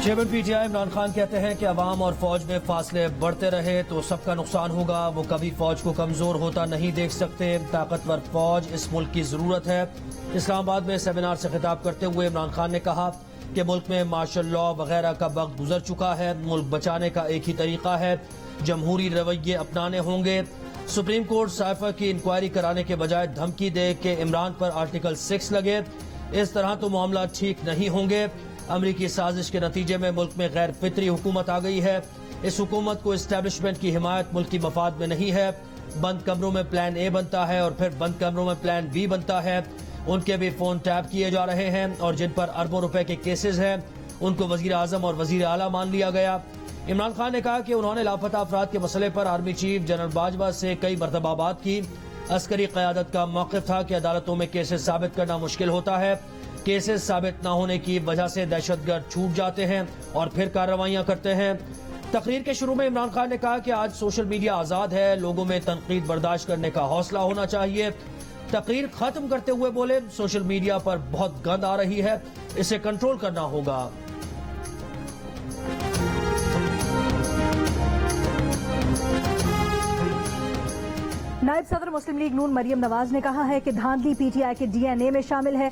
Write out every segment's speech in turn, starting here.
Chairman PTI Imran Khan कहते हैं कि अवाम और फौज में फासले बढ़ते रहे तो सबका नुकसान होगा। वो कभी फौज को कमजोर होता नहीं देख सकते। ताकतवर फौज इस मुल्क की जरूरत है। इस्लामाबाद में सेमिनार से खिताब करते हुए इमरान खान ने कहा कि मुल्क में मार्शल लॉ वगैरह का वक्त गुजर चुका है। मुल्क बचाने का एक ही तरीका है, जमहूरी रवैये अपनाने होंगे। सुप्रीम कोर्ट साइफर की इंक्वायरी कराने के बजाय धमकी दे कि इमरान पर आर्टिकल 6 लगे, इस तरह तो मामला ठीक नहीं होंगे। अमरीकी साजिश के नतीजे में मुल्क में गैर फितरी हुकूमत आ गई है। इस हुकूमत को एस्टेब्लिशमेंट की हिमायत मुल्क की मफाद में नहीं है। बंद कमरों में प्लान ए बनता है और फिर बंद कमरों में प्लान बी बनता है। उनके भी फोन टैप किए जा रहे हैं और जिन पर अरबों रुपए के केसेस हैं उनको वजीर आजम और वजीर आला मान लिया गया। इमरान खान ने कहा कि उन्होंने लापता अफराद के मसले पर आर्मी चीफ जनरल बाजवा से कई मरतबा बात की। अस्करी क़यादत का मौक़िफ़ था कि अदालतों में केसेस साबित करना मुश्किल होता है। केसेस साबित न होने की वजह से दहशतगर्द छूट जाते हैं और फिर कार्रवाइयां करते हैं। तकरीर के शुरू में इमरान खान ने कहा कि आज सोशल मीडिया आज़ाद है, लोगों में तनकीद बर्दाश्त करने का हौसला होना चाहिए। तकरीर खत्म करते हुए बोले, सोशल मीडिया पर बहुत गंद आ रही है, इसे कंट्रोल करना होगा। नायब सदर मुस्लिम लीग नून मरियम नवाज ने कहा है कि धांधली पीटीआई के डीएनए में शामिल है।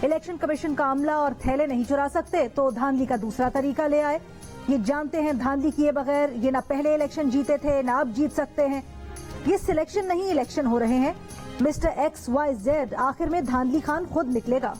इलेक्शन कमीशन का अमला और थैले नहीं चुरा सकते तो धांधली का दूसरा तरीका ले आए। ये जानते हैं धांधली किए बगैर ये ना पहले इलेक्शन जीते थे ना अब जीत सकते हैं। ये सिलेक्शन नहीं इलेक्शन हो रहे हैं। मिस्टर XYZ आखिर में धांधली खान खुद निकलेगा।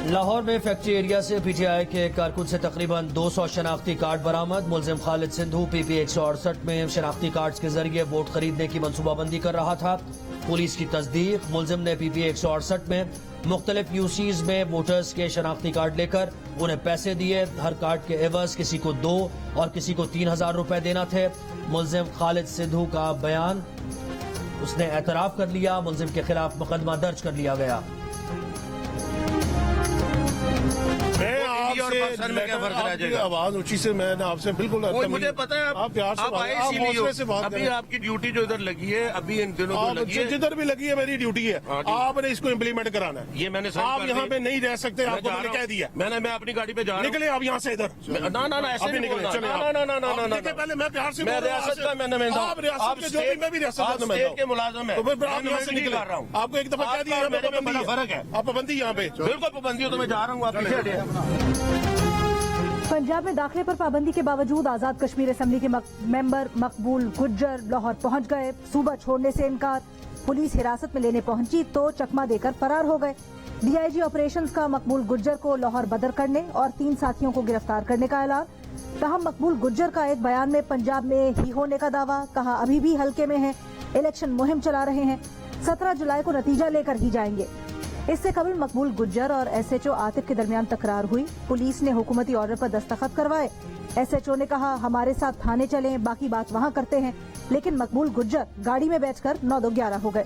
लाहौर में फैक्ट्री एरिया से पीटीआई के कारकुन से तकरीबन 200 शनाख्ती कार्ड बरामद। मुलजिम खालिद सिंधु PP 168 में शनाख्ती कार्ड के जरिए वोट खरीदने की मनसूबाबंदी कर रहा था। पुलिस की तस्दीक, मुलजिम ने PP 168 में मुख्तलिफ यूसीज में वोटर्स के शनाख्ती कार्ड लेकर उन्हें पैसे दिए। हर कार्ड के एवज किसी को 2 और किसी को 3000 रुपए देना थे। मुलजिम खालिद सिंधु का बयान, उसने एतराफ कर लिया। मुलजिम के खिलाफ मुकदमा दर्ज कर लिया गया। आवाज ऊंची से मैं आपसे बिल्कुल मुझे पता है आप प्यार से बात अभी आपकी ड्यूटी जो इधर लगी है अभी इन दिनों को लगी है, जिधर भी लगी है मेरी ड्यूटी है। आपने इसको इम्प्लीमेंट कराना है। ये मैंने आप यहाँ पे नहीं रह सकते, आपको मैंने कह दिया। मैं अपनी गाड़ी पे जा रहा हूँ। निकले आप यहाँ से इधर। ना ऐसे नहीं निकले। पहले मैं प्यार से रियासत का मैंने आप रियासत के जो भी मैं भी रियासत के मुलाजिम है, तो फिर आप यहाँ से निकल रहा हूँ। आपको एक दफा कह दिया बड़ा फर्क है। आप पाबंदी यहाँ पे बिल्कुल पाबंदी हो तो मैं जा रहा हूँ। आप पीछे हटिए। पंजाब में दाखिले पर पाबंदी के बावजूद आजाद कश्मीर असेंबली के मेंबर मकबूल गुज्जर लाहौर पहुंच गए। सूबा छोड़ने से इनकार। पुलिस हिरासत में लेने पहुंची तो चकमा देकर फरार हो गए। DIG ऑपरेशंस का मकबूल गुज्जर को लाहौर बदर करने और 3 साथियों को गिरफ्तार करने का ऐलान। कहा मकबूल गुज्जर का एक बयान में पंजाब में ही होने का दावा। कहा अभी भी हल्के में है, इलेक्शन मुहिम चला रहे हैं, 17 जुलाई को नतीजा लेकर ही जाएंगे। इससे कबल मकबूल गुज्जर और SHO आतिफ के दरमियान तकरार हुई। पुलिस ने हुकूमती ऑर्डर पर दस्तखत करवाए। SHO ने कहा हमारे साथ थाने चलें, बाकी बात वहां करते हैं, लेकिन मकबूल गुज्जर गाड़ी में बैठकर 9-11 हो गए।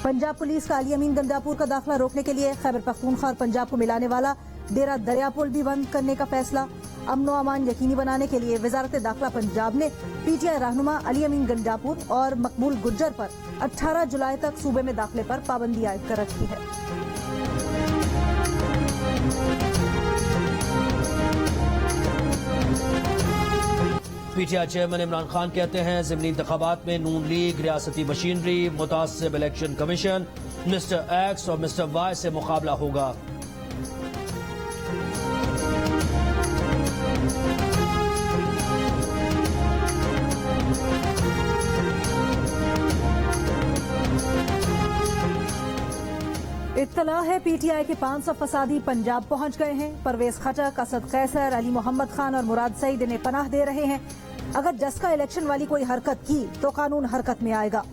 पंजाब पुलिस का अली अमीन गंडापुर का दाखिला रोकने के लिए खैबर पख्तूनख्वा और पंजाब को मिलाने वाला डेरा दरिया पुल भी बंद करने का फैसला। अमनो अमान यकीनी बनाने के लिए वजारत दाखिला पंजाब ने PTI रहनुमा अली अमीन गंडापुर और मकबूल गुज्जर पर 18 जुलाई तक सूबे में दाखिले पर पाबंदी आयद कर रखी है। पीटीआई चेयरमैन इमरान खान कहते हैं ज़िमनी इंतखाबात में नून लीग, रियासती मशीनरी, मुतासिब इलेक्शन कमीशन, मिस्टर X और मिस्टर Y से मुकाबला होगा। इत्तला है PTI के 500 फसादी पंजाब पहुंच गए हैं। परवेज खटक, असद कैसर, अली मोहम्मद खान और मुराद सईद इन्हें पनाह दे रहे हैं। अगर जस्का इलेक्शन वाली कोई हरकत की तो कानून हरकत में आएगा।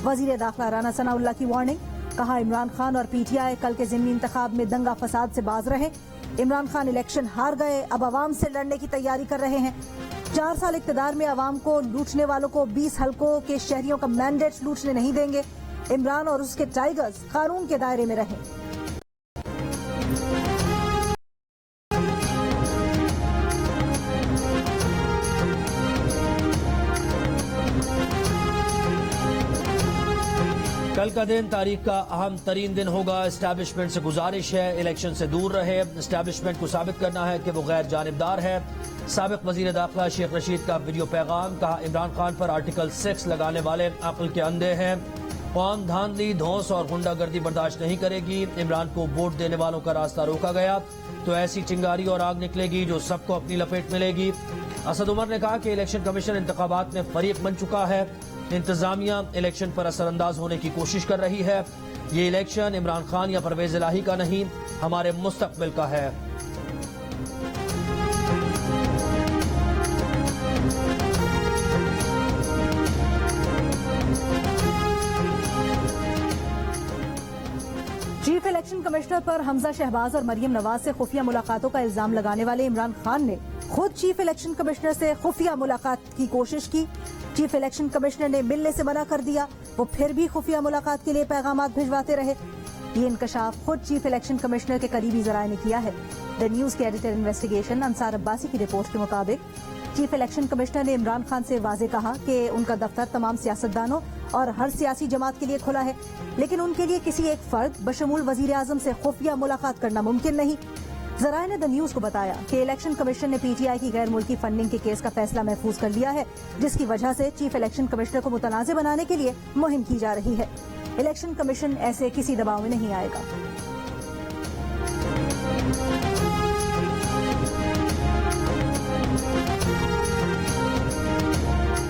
वजीर दाखिला राना सनाउल्लाह की वार्निंग। कहा इमरान खान और PTI कल के ज़िमनी इंतखाब में दंगा फसाद से बाज रहे। इमरान खान इलेक्शन हार गए, अब अवाम से लड़ने की तैयारी कर रहे हैं। 4 साल इक़्तिदार में अवाम को लूटने वालों को 20 हल्कों के शहरियों का मैंडेट लूटने नहीं देंगे। इमरान और उसके टाइगर्स कानून के दायरे में रहें। कल का दिन तारीख का अहम तरीन दिन होगा। एस्टैब्लिशमेंट से गुजारिश है इलेक्शन से दूर रहे। एस्टैब्लिशमेंट को साबित करना है कि वो गैर जानिबदार है। साबिक वजीर दाखिला शेख रशीद का वीडियो पैगाम, कहा इमरान खान पर आर्टिकल 6 लगाने वाले अक्ल के अंधे हैं। कौम धांधली, धौंस और गुंडागर्दी बर्दाश्त नहीं करेगी। इमरान को वोट देने वालों का रास्ता रोका गया तो ऐसी चिंगारी और आग निकलेगी जो सबको अपनी लपेट में लेगी। असद उमर ने कहा कि इलेक्शन कमीशन इंतखाबात में फरीक बन चुका है। इंतजामिया इलेक्शन पर असरअंदाज होने की कोशिश कर रही है। ये इलेक्शन इमरान खान या परवेज इलाही का नहीं, हमारे मुस्तकबिल का है। चीफ इलेक्शन कमिश्नर पर हमजा शहबाज और मरियम नवाज से खुफिया मुलाकातों का इल्जाम लगाने वाले इमरान खान ने खुद चीफ इलेक्शन कमिश्नर से खुफिया मुलाकात की कोशिश की। चीफ इलेक्शन कमिश्नर ने मिलने से मना कर दिया, वो फिर भी खुफिया मुलाकात के लिए पैगामात भिजवाते रहे। ये इंकशाफ खुद चीफ इलेक्शन कमिश्नर के करीबी जराये ने किया है। द न्यूज के एडिटर इन्वेस्टिगेशन अंसार अब्बासी की रिपोर्ट के मुताबिक चीफ इलेक्शन कमिश्नर ने इमरान खान से वाजे कहा कि उनका दफ्तर तमाम सियासतदानों और हर सियासी जमात के लिए खुला है, लेकिन उनके लिए किसी एक फर्द बशमूल वजीर आजम से खुफिया मुलाकात करना मुमकिन नहीं। जराये ने द न्यूज को बताया कि इलेक्शन कमीशन ने पीटीआई की गैर मुल्की फंडिंग के केस का फैसला महफूज कर लिया है, जिसकी वजह से चीफ इलेक्शन कमिश्नर को मुतनाज़ बनाने के लिए मुहिम की जा रही है। इलेक्शन कमीशन ऐसे किसी दबाव में नहीं आएगा।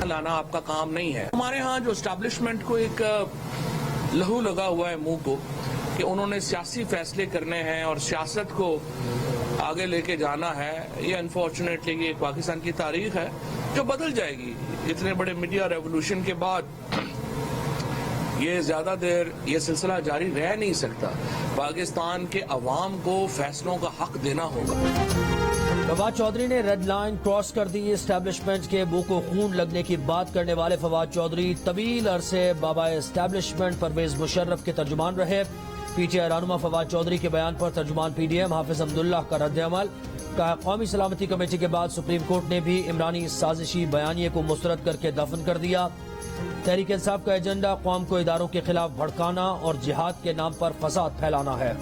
लाना आपका काम नहीं है। हमारे यहाँ जो एस्टैब्लिशमेंट को एक लहू लगा हुआ है मुंह को कि उन्होंने सियासी फैसले करने हैं और सियासत को आगे लेके जाना है। ये अनफॉर्चुनेटली ये पाकिस्तान की तारीख है जो बदल जाएगी। इतने बड़े मीडिया रेवोल्यूशन के बाद ये ज्यादा देर ये सिलसिला जारी रह नहीं सकता। पाकिस्तान के अवाम को फैसलों का हक देना होगा। फवाद चौधरी ने रेड लाइन क्रॉस कर दी। एस्टैब्लिशमेंट के मुंह को खून लगने की बात करने वाले फवाद चौधरी तवील अरसे बाबा एस्टैब्लिशमेंट परवेज मुशर्रफ के तर्जुमान रहे। पीटीआई रहनुमा फवाद चौधरी के बयान पर तर्जुमान पीडीएम हाफिज अब्दुल्लाह का रद्द-ए-अमल। कहा कौमी सलामती कमेटी के बाद सुप्रीम कोर्ट ने भी इमरानी साजिशी बयानिए को मुस्तरद करके दफन कर दिया। तहरीक इंसाफ का एजेंडा कौम को इदारों के खिलाफ भड़काना और जिहाद के नाम पर फसाद फैलाना है।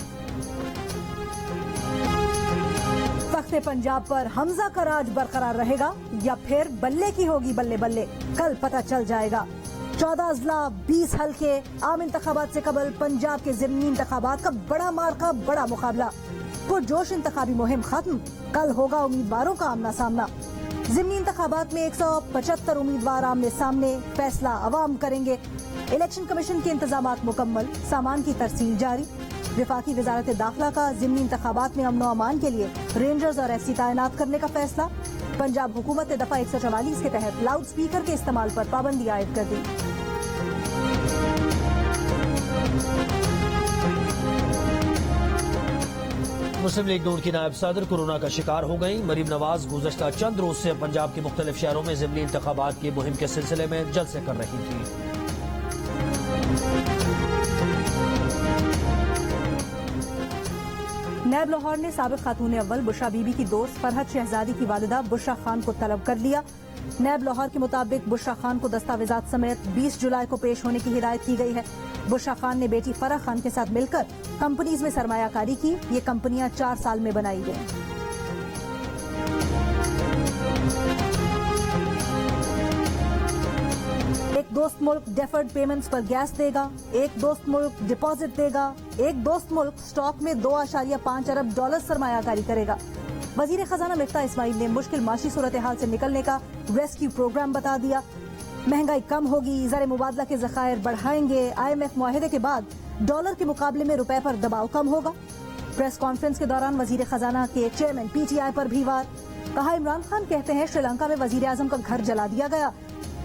तख्ते पंजाब पर हमजा का राज बरकरार रहेगा या फिर बल्ले की होगी बल्ले बल्ले, कल पता चल जाएगा। 14 अजला 20 हल्के आम इंतखाबात से कबल पंजाब के ज़िमनी इंतखाबात का बड़ा मार्का, बड़ा मुकाबला। पुरजोश इंतखाबी मुहिम खत्म, कल होगा उम्मीदवारों का आमना सामना। ज़िमनी इंतखाबात में 175 उम्मीदवार आमने सामने, फैसला अवाम करेंगे। इलेक्शन कमीशन के इंतजामात मुकम्मल, सामान की तरसील जारी। विफाकी वजारत दाखिला का ज़िमनी इंतखाबात में अमन व अमान के लिए रेंजर्स और एफसी तैनात करने का फैसला। पंजाब हुकूमत ने दफा 144 के तहत लाउड स्पीकर के इस्तेमाल पर पाबंदी आयद कर दी। मुस्लिम लीग नून की नायब सदर कोरोना का शिकार हो गई। मरीम नवाज गुज़श्ता चंद रोज से पंजाब के मुख्तलिफ शहरों में ज़िमनी इंतखाबात की मुहिम के सिलसिले में जलसे कर रही थी। नैब लाहौर ने साबिक खातून अव्वल बुशरा बीबी की दोस्त फरहत शहजादी की वालिदा बुशरा खान को तलब कर लिया। नैब लाहौर के मुताबिक बुशरा खान को दस्तावेजात समेत 20 जुलाई को पेश होने की हिदायत की गई है। बुशरा खान ने बेटी फराह खान के साथ मिलकर कंपनीज में सरमायाकारी की। ये कंपनियां 4 साल में बनाई गई। एक दोस्त मुल्क डेफर्ड पेमेंट्स पर गैस देगा, एक दोस्त मुल्क डिपॉजिट देगा, एक दोस्त मुल्क स्टॉक में 2.5 अरब डॉलर सरमायाकारी करेगा। वजीर खजाना मिफ्ता इस्माइल ने मुश्किल माशी सूरत हाल से निकलने का रेस्क्यू प्रोग्राम बता दिया। महंगाई कम होगी, ज़र मुबादला के ज़खायर बढ़ाएंगे। IMF मुआहदे के बाद डॉलर के मुकाबले में रुपए पर दबाव कम होगा। प्रेस कॉन्फ्रेंस के दौरान वजीर खजाना के चेयरमैन PTI पर भी वार। कहा इमरान खान कहते हैं श्रीलंका में वजीर आजम का घर जला दिया गया,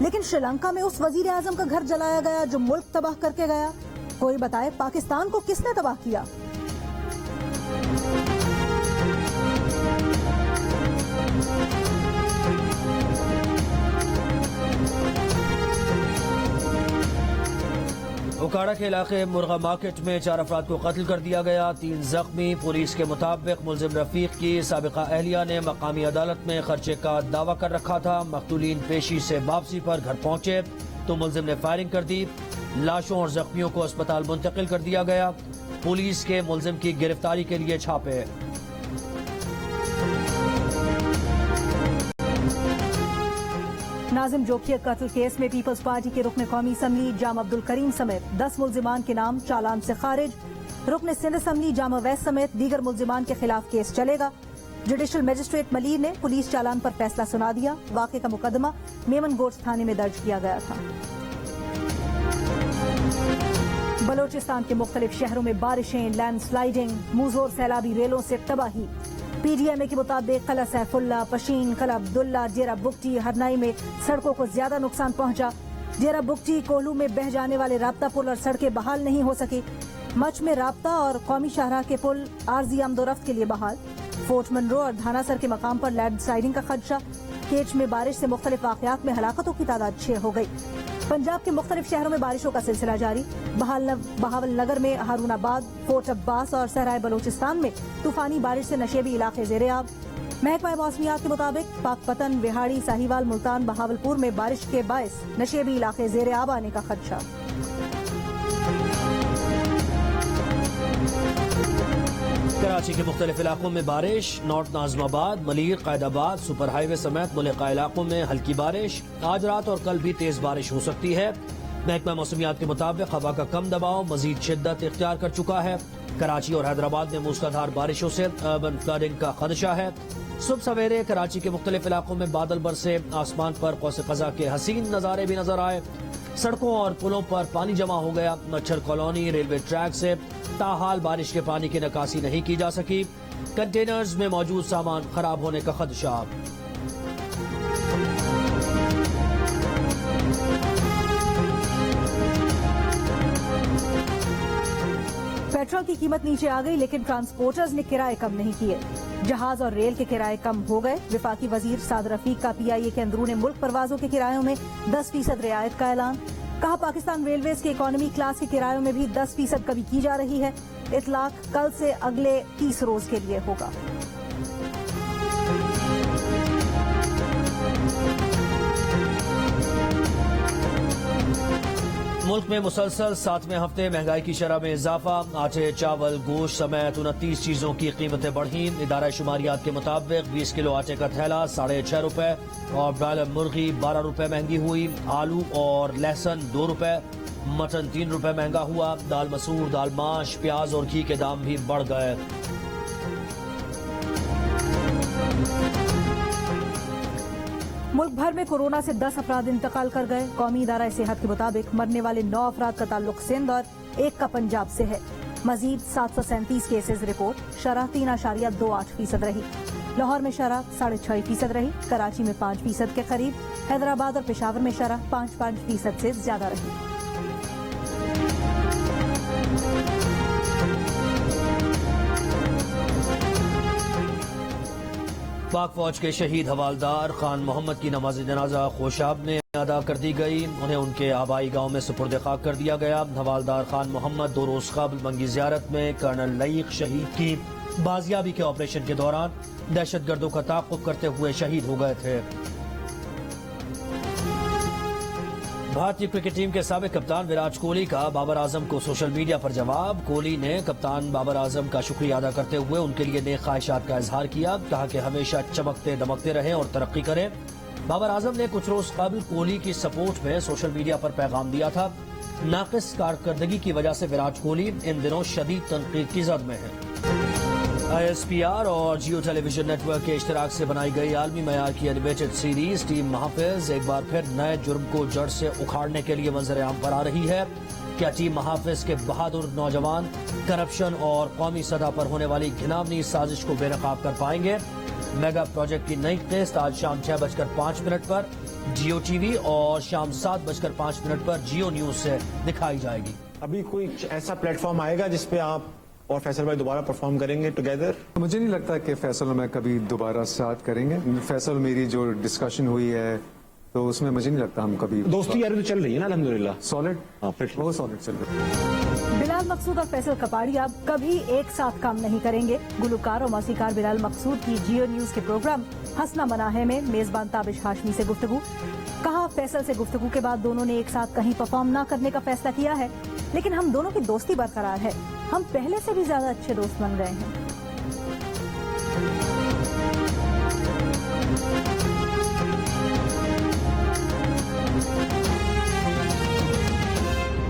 लेकिन श्रीलंका में उस वजीर आजम का घर जलाया गया जो मुल्क तबाह करके गया। कोई बताए पाकिस्तान को किसने तबाह किया। उकाड़ा के इलाके मुर्गा मार्केट में 4 अफराद को कत्ल कर दिया गया, 3 जख्मी। पुलिस के मुताबिक मुलजिम रफीक की साबिका अहलिया ने मकामी अदालत में खर्चे का दावा कर रखा था। मकतूलीन पेशी से वापसी पर घर पहुंचे तो मुलजिम ने फायरिंग कर दी। لاشوں اور زخمیوں کو اسپتال منتقل کر دیا گیا. پولیس کے ملزم کی گرفتاری کے لیے چھاپے. ناظم جوکھی قتل کیس میں پیپلز پارٹی کے رکن قومی اسمبلی جامع عبدالکریم سمیت 10 ملزمان کے نام چالان سے خارج. رکن سندھ اسمبلی جامع ویس سمیت دیگر ملزمان کے خلاف کیس چلے گا. جوڈیشل مجسٹریٹ ملیر نے پولیس چالان پر فیصلہ سنا دیا. واقعے کا مقدمہ میمن گوٹس تھانے میں درج کیا گیا تھا. بلوچستان کے مختلف شہروں میں بارشیں، لینڈ سلائیڈنگ، موزور سیلابی ریلوں سے تباہی. پی ڈی ایم اے کے مطابق قلعہ سیف اللہ، پشین، قلعہ عبداللہ، ڈیرہ بگٹی، ہرنائی میں سڑکوں کو زیادہ نقصان پہنچا. ڈیرہ بگٹی کوہلو میں بہہ جانے والے رابطہ پل اور سڑکیں بحال نہیں ہو سکی. مچ میں رابطہ اور قومی شاہراہ کے پل عارضی آمد و رفت کے لیے بحال. فورٹ منرو اور دھانا سر کے مقام پر لینڈ سلائیڈنگ کا خدشہ. کیچ میں بارش سے مختلف واقعات میں ہلاکتوں کی تعداد 6 ہو گئی. پنجاب کے مختلف شہروں میں بارشوں کا سلسلہ جاری. بہاول نگر میں ہارون آباد، فورٹ عباس اور صحرائے بلوچستان میں طوفانی بارش سے نشیبی علاقے زیر آب. محکمہ موسمیات کے مطابق پاک پتن، وہاڑی، ساہیوال، ملتان، بہاولپور میں بارش کے باعث نشیبی علاقے زیر آب آنے کا خدشہ. کراچی کے مختلف علاقوں میں بارش. نارتھ ناظم آباد، ملیر، قائد آباد، سپر ہائی وے سمیت ملحقہ علاقوں میں ہلکی بارش. آج رات اور کل بھی تیز بارش ہو سکتی ہے. محکمہ موسمیات کے مطابق ہوا کا کم دباؤ مزید شدت اختیار کر چکا ہے. کراچی اور حیدرآباد میں موسلادھار بارشوں سے اربن فلڈنگ کا خدشہ ہے. صبح سویرے کراچی کے مختلف علاقوں میں بادل برسے. آسمان پر قوس قزح کے حسین نظارے بھی نظر آئے. سڑکوں اور پلوں پر پانی جمع ہو گیا. مچھر کالونی ریلوے ٹریک سے تاحال بارش کے پانی کی نکاسی نہیں کی جا سکی. کنٹینرز میں موجود سامان خراب ہونے کا خدشہ. پیٹرول کی قیمت نیچے آ گئی لیکن ٹرانسپورٹرز نے کرائے کم نہیں کیے. جہاز اور ریل کے کرائے کم ہو گئے. وفاقی وزیر سعد رفیق کا پی آئی اے کے اندرون ملک پروازوں کے کرایوں میں 10% رعایت کا اعلان. کہا پاکستان ریلویز کے اکانومی کلاس کے کرایوں میں بھی 10% کمی کی جا رہی ہے. اطلاق کل سے اگلے 30 روز کے لیے ہوگا. ملک میں مسلسل 7ویں ہفتے مہنگائی کی شرح میں اضافہ. آٹے، چاول، گوشت سمیت 29 چیزوں کی قیمتیں بڑھیں. ادارہ شماریات کے مطابق 20 کلو آٹے کا تھیلا 6.5 روپے اور برائلر مرغی 12 روپے مہنگی ہوئی. آلو اور لہسن 2 روپے. مٹن 3 روپے مہنگا ہوا. دال مسور، دال ماش، پیاز اور گھی کے دام بھی بڑھ گئے. ملک بھر میں کورونا سے 10 افراد انتقال کر گئے. قومی ادارہ صحت کے مطابق مرنے والے 9 افراد کا تعلق سندھ اور 1 کا پنجاب سے ہے. مزید 737 کیسز رپورٹ. شرح 3.28% رہی. لاہور میں شرح 6.5% رہی. کراچی میں 5% کے قریب. حیدرآباد اور پشاور میں شرح 5% سے زیادہ رہی. پاک فوج کے شہید حوالدار خان محمد کی نماز جنازہ خوشاب میں ادا کر دی گئی. انہیں ان کے آبائی گاؤں میں سپرد خاک کر دیا گیا. حوالدار خان محمد 2 روز قبل منگی زیارت میں کرنل لئیق شہید کی بازیابی کے آپریشن کے دوران دہشت گردوں کا تعاقب کرتے ہوئے شہید ہو گئے تھے. بھارتی کرکٹ ٹیم کے سابق کپتان وراٹ کوہلی کا بابر اعظم کو سوشل میڈیا پر جواب. کوہلی نے کپتان بابر اعظم کا شکریہ ادا کرتے ہوئے ان کے لیے نیک خواہشات کا اظہار کیا. کہا کہ ہمیشہ چمکتے دمکتے رہیں اور ترقی کریں. بابر اعظم نے کچھ روز قبل کوہلی کی سپورٹ میں سوشل میڈیا پر پیغام دیا تھا. ناقص کارکردگی کی وجہ سے وراٹ کوہلی ان دنوں شدید تنقید کی زد میں ہیں. آئی ایس پی آر اور جیو ٹیلی ویژن نیٹ ورک کے اشتراک سے بنائی گئی عالمی معیار کی اینیمیٹڈ سیریز ٹیم محافظ ایک بار پھر نئے جرم کو جڑ سے اکھاڑنے کے لیے منظر عام پر آ رہی ہے. کیا ٹیم محافظ کے بہادر نوجوان کرپشن اور قومی سطح پر ہونے والی گھناونی سازش کو بے نقاب کر پائیں گے؟ میگا پروجیکٹ کی نئی قسط آج شام 6:05 پر جیو ٹی وی اور شام 7:05 پر جیو نیوز سے دکھائی جائے گی. ابھی کوئی ایسا پلیٹ فارم آئے گا جس پہ آپ اور فیصل بھائی دوبارہ پرفارم کریں گے ٹوگیدر؟ مجھے نہیں لگتا کہ فیصل اور میں کبھی دوبارہ ساتھ کریں گے. فیصل میری جو ڈسکشن ہوئی ہے تو اس میں مجھے نہیں لگتا ہم کبھی. دوستی یاری تو چل رہی ہے نا الحمدللہ. سالڈ وہ سالڈ چل رہا ہے. بلال مقصود اور فیصل کپاڑی اب کبھی ایک ساتھ کام نہیں کریں گے. گلوکار اور موسیقار بلال مقصود کی جیو نیوز کے پروگرام ہنسنا مناہے میں میزبان تابش ہاشمی سے گفتگو. کہا फैसल से गुफ्तगू के बाद दोनों ने एक साथ कहीं परफॉर्म ना करने का फैसला किया है, लेकिन हम दोनों की दोस्ती बरकरार है। हम पहले से भी ज्यादा अच्छे दोस्त बन गए हैं।